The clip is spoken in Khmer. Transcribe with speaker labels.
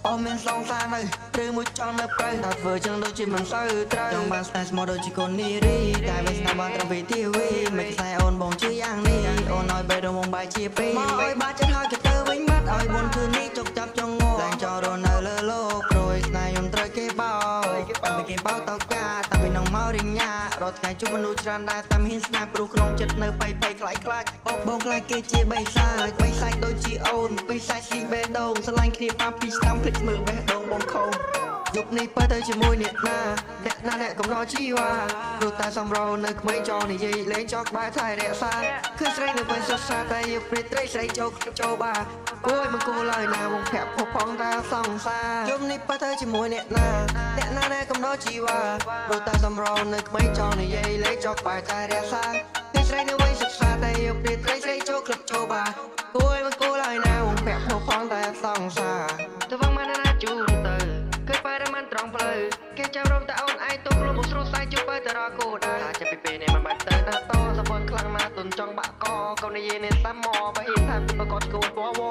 Speaker 1: អូមានសងសានៅឬមួយចង់នៅព្រៃតែធ្វើចឹងដូចជាមិនសូវត្រូវចង់បានស្នេហ៍ស្មោះដូចជាកូននារីតែវាស្នេហ៍បានត្រឹមពីទីវីមិនខ្សែអូនបងជឿយ៉ាងនេះអូនឲ្យបេះដូងបងបែកជាពីរមកឲ្យបាត់ចិត្តហើយក៏ទៅវិញបាត់ឲ្យមុនគឺនេះចុកចាប់ចង់ងឡើងចោលរនៅលើលោកព្រួយស្នេហ៍ខ្ញុំត្រូវគេបោតែគេបោតោកាតែពីនងមករិញ្ញារត់ថ្ងៃជួបមនុស្សច្រើនដែរតែមានស្នេហ៍ព្រោះក្នុងចិត្តនៅបៃខ្លាចបងខ្លាចគេជាបៃសាច់ដូចជាអូនពីសាច់ស៊ីបេះដូងស្រឡាញ់គ្នាប៉ាពីឆ្នាំភ្លេចមើលបេះដូងបងខំយប់នេះបើទៅជាមួយអ្នកណាកំណត់ជីវ៉ាព្រោះតែសំរោនៅក្មេងចោលនិយាយលេងចោលក្បែរថែរក្សាគឺស្រីនៅវិញសុខសាតែយកព្រាត្រីស្រីចូលបាគួយមកគួរឡើយណាវងភ័ក្រផុសផង់តែសង្សារយប់នេះបើទៅជាមួយអ្នកណាកំណត់ជីវ៉ាព្រោះតែសំរោនៅក្មេងចោលនិយាយលេងចោលក្បែរថែរក្សាគឺស្រីនៅវិញសុខសាតែយកព្រាត្រីស្រីចូលបាគួយមកគួរឡើយណាវងភ័ក្រផុសផង់តែសង្សារទៅវងមកណាជូនទៅគឺបែរមិនត្រង់ផ្លូវគេចាំរំតែអូនឯងទុកខ្លួនមកស្រួលស្អាយជួបបើទៅរកគោដែរចាប់ពីពេលនេះមិនបាច់ទៅដល់តសពនខ្លាំងណាស់ទុនចង់បាក់កកូននិយាយនេះសាំមកបើហ៊ានថាពីប្រកបគួរវ